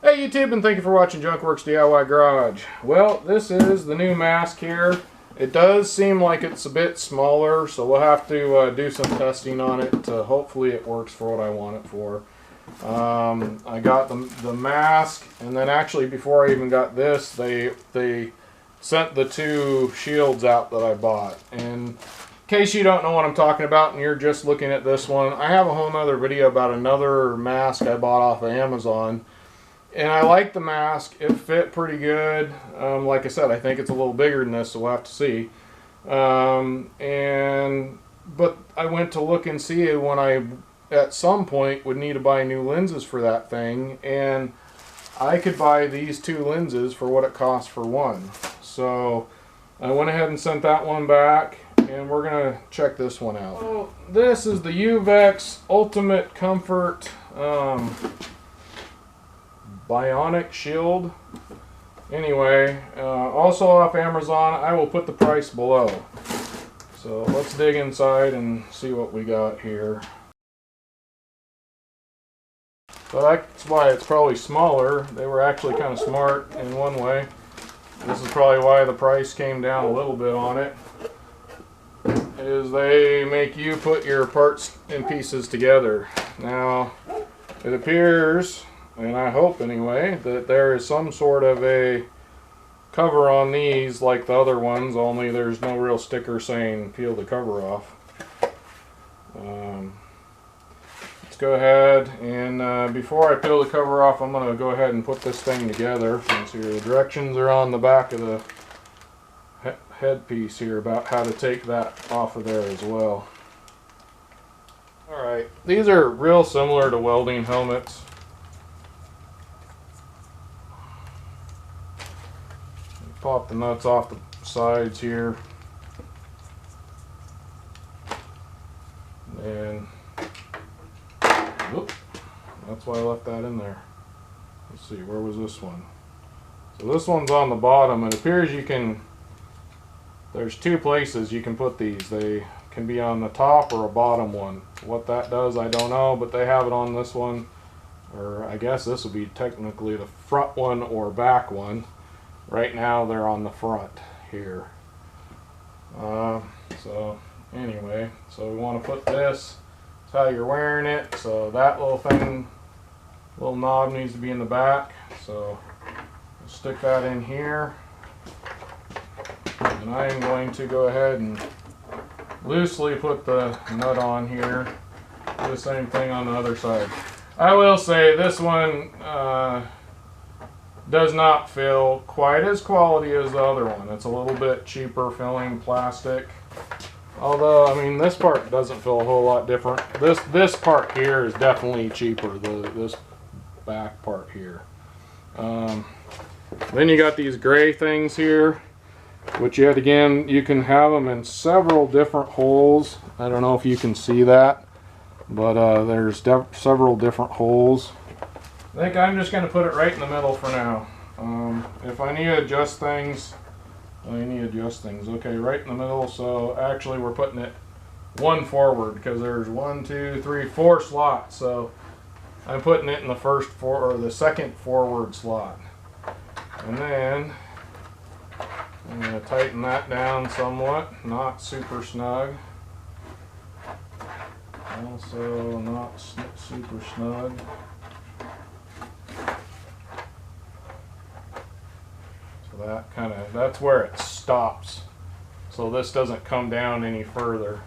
Hey YouTube, and thank you for watching Junkworks DIY Garage. Well, this is the new mask here. It does seem like it's a bit smaller, so we'll have to do some testing on it. Hopefully it works for what I want it for. I got the mask, and then actually before I even got this, they sent the two shields out that I bought. And in case you don't know what I'm talking about and you're just looking at this one, I have a whole nother video about another mask I bought off of Amazon. And I like the mask. It fit pretty good. Like I said, I think it's a little bigger than this, so we'll have to see. But I went to look and see when I, at some point, would need to buy new lenses for that thing. And I could buy these two lenses for what it costs for one. So I went ahead and sent that one back. And we're going to check this one out. So this is the Uvex Ultimate Comfort Bionic shield. Anyway, also off Amazon. I will put the price below. So let's dig inside and see what we got here. So that's why it's probably smaller. They were actually kind of smart in one way. This is probably why the price came down a little bit on it. Is they make you put your parts and pieces together. Now, it appears, and I hope anyway, that there is some sort of a cover on these like the other ones, only there's no real sticker saying peel the cover off. Let's go ahead and before I peel the cover off, I'm going to go ahead and put this thing together. Let's see, the directions are on the back of the headpiece here about how to take that off of there as well. Alright, these are real similar to welding helmets. Pop the nuts off the sides here, and whoop, that's why I left that in there. Let's see, where was this one? So this one's on the bottom. It appears you can, there's two places you can put these. They can be on the top or a bottom one. What that does, I don't know, but they have it on this one, or I guess this would be technically the front one or back one. Right now they're on the front here. So anyway, so we want to put this, that's how you're wearing it. So that little thing, little knob needs to be in the back. So we'll stick that in here. And I am going to go ahead and loosely put the nut on here. Do the same thing on the other side. I will say this one does not feel quite as quality as the other one. It's a little bit cheaper filling plastic. Although, I mean, this part doesn't feel a whole lot different. This part here is definitely cheaper, this back part here. Then you got these gray things here, which yet again, you can have them in several different holes. I don't know if you can see that, but there's several different holes. I think I'm just going to put it right in the middle for now. If I need to adjust things, Okay, right in the middle. So actually we're putting it one forward because there's 1, 2, 3, 4 slots. So I'm putting it in the first or the second forward slot. And then I'm going to tighten that down somewhat, not super snug. Also not super snug. That that's where it stops, so this doesn't come down any further.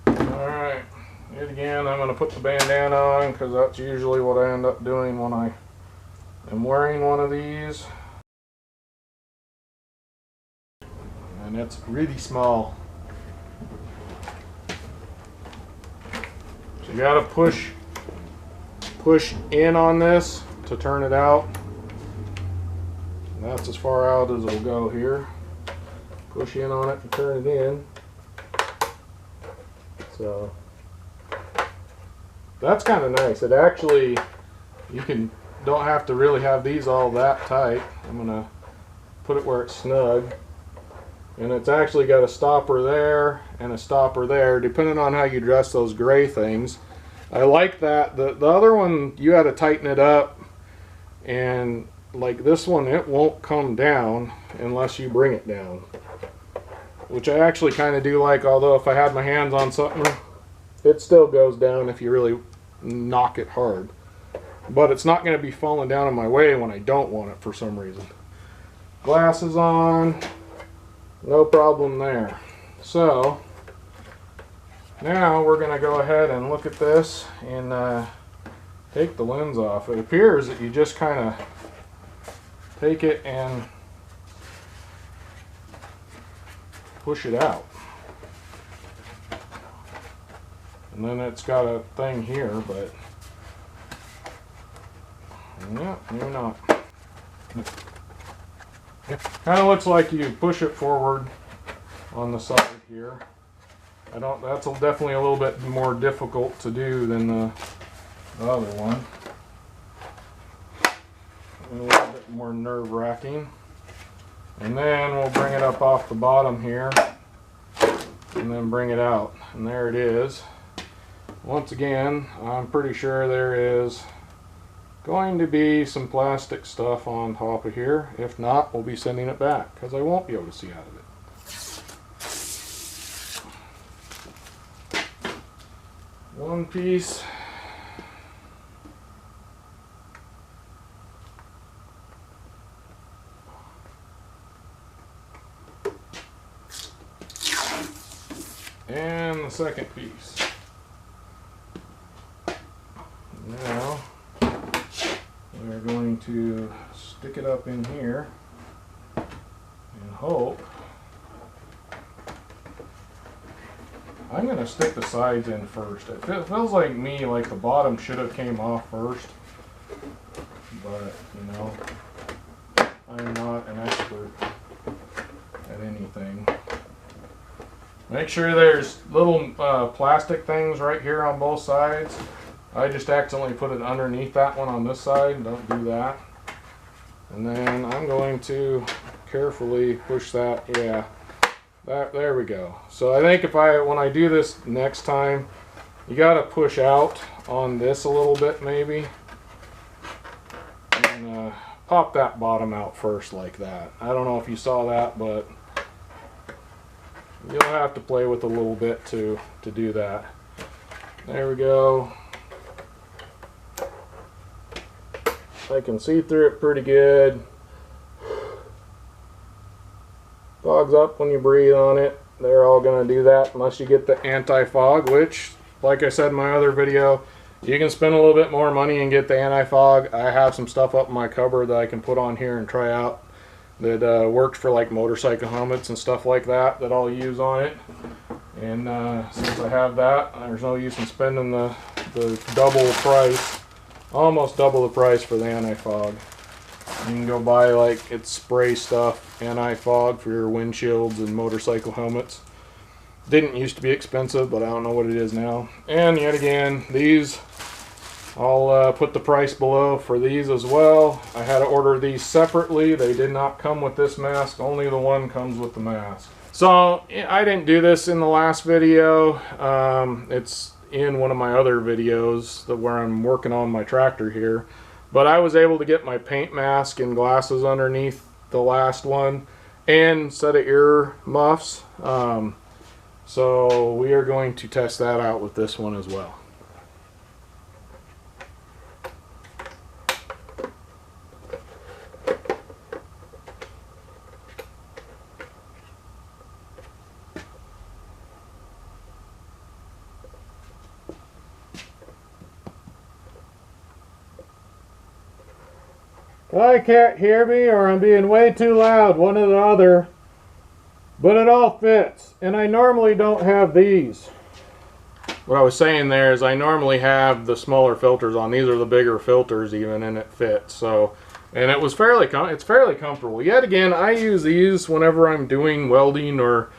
Alright, yet again I'm going to put the bandana on because that's usually what I end up doing when I am wearing one of these. And it's really small, so you got to push in on this to turn it out. That's as far out as it'll go here. Push in on it to turn it in. So that's kind of nice. It actually, don't have to really have these all that tight. I'm gonna put it where it's snug, and it's actually got a stopper there and a stopper there, depending on how you dress those gray things. I like that. The other one, you had to tighten it up and like this one, it won't come down unless you bring it down, which I actually kind of do like, although if I had my hands on something, it still goes down if you really knock it hard. But it's not going to be falling down in my way when I don't want it for some reason. Glasses on, no problem there. So now we're going to go ahead and look at this and take the lens off. It appears that you just kind of take it and push it out. And then it's got a thing here, but no, you're not. Kind of looks like you push it forward on the side here. That's definitely a little bit more difficult to do than the other one. A little bit more nerve-wracking. And then we'll bring it up off the bottom here and then bring it out. And there it is. Once again, I'm pretty sure there is going to be some plastic stuff on top of here. If not, we'll be sending it back because I won't be able to see out of it. One piece. And the second piece. Now we're going to stick it up in here and hope. I'm going to stick the sides in first. It feels like the bottom should have came off first, but you know, I'm not an expert at anything. Make sure there's little plastic things right here on both sides. I just accidentally put it underneath that one on this side. Don't do that. And then I'm going to carefully push that. Yeah, there we go. So I think when I do this next time, you got to push out on this a little bit maybe. And pop that bottom out first like that. I don't know if you saw that, but you'll have to play with a little bit to do that. There we go. I can see through it pretty good. Fogs up when you breathe on it. They're all going to do that unless you get the anti-fog, which, like I said in my other video, you can spend a little bit more money and get the anti-fog. I have some stuff up in my cupboard that I can put on here and try out that works for like motorcycle helmets and stuff like that I'll use on it. And since I have that, there's no use in spending the double price, almost double the price for the anti-fog. You can go buy like it's spray stuff, anti-fog for your windshields and motorcycle helmets. Didn't used to be expensive, but I don't know what it is now. And yet again, these, I'll put the price below for these as well. I had to order these separately. They did not come with this mask. Only the one comes with the mask. So I didn't do this in the last video. It's in one of my other videos where I'm working on my tractor here. But I was able to get my paint mask and glasses underneath the last one and set of ear muffs. So we are going to test that out with this one as well. I can't hear me or I'm being way too loud, one or the other. But it all fits. And I normally don't have these. What I was saying there is I normally have the smaller filters on. These are the bigger filters even, and it fits. So, and it's fairly comfortable. Yet again, I use these whenever I'm doing welding or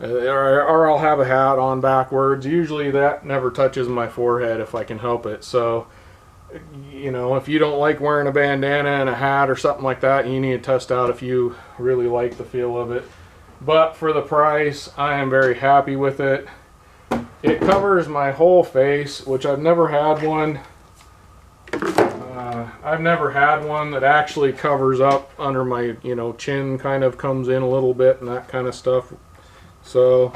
I'll have a hat on backwards. Usually that never touches my forehead if I can help it. So, you know, if you don't like wearing a bandana and a hat or something like that, you need to test out if you really like the feel of it. But for the price, I am very happy with it. It covers my whole face, which I've never had one I've never had one that actually covers up under my, you know, chin, kind of comes in a little bit and that kind of stuff. So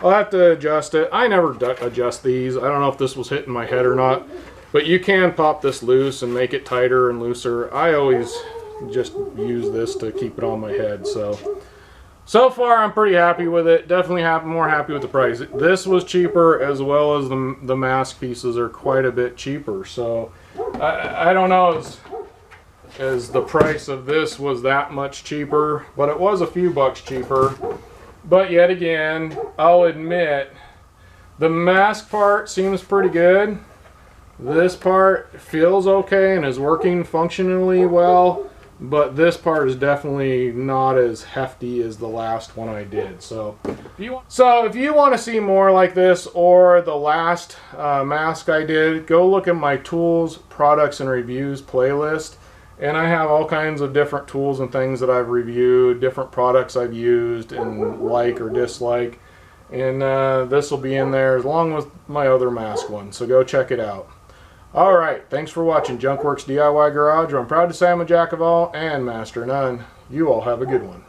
I'll have to adjust it. I never adjust these. I don't know if this was hitting my head or not, but you can pop this loose and make it tighter and looser. I always just use this to keep it on my head. So far I'm pretty happy with it. Definitely more happy with the price. This was cheaper, as well as the mask pieces are quite a bit cheaper. So I don't know as the price of this was that much cheaper, but it was a few bucks cheaper. But yet again, I'll admit, the mask part seems pretty good. This part feels okay and is working functionally well, but this part is definitely not as hefty as the last one I did. So if you want to see more like this or the last mask I did, go look at my tools, products, and reviews playlist. And I have all kinds of different tools and things that I've reviewed, different products I've used and like or dislike. And this will be in there along with my other mask one. So go check it out. Alright, thanks for watching Junkworks DIY Garage, where I'm proud to say I'm a jack of all and master of none. You all have a good one.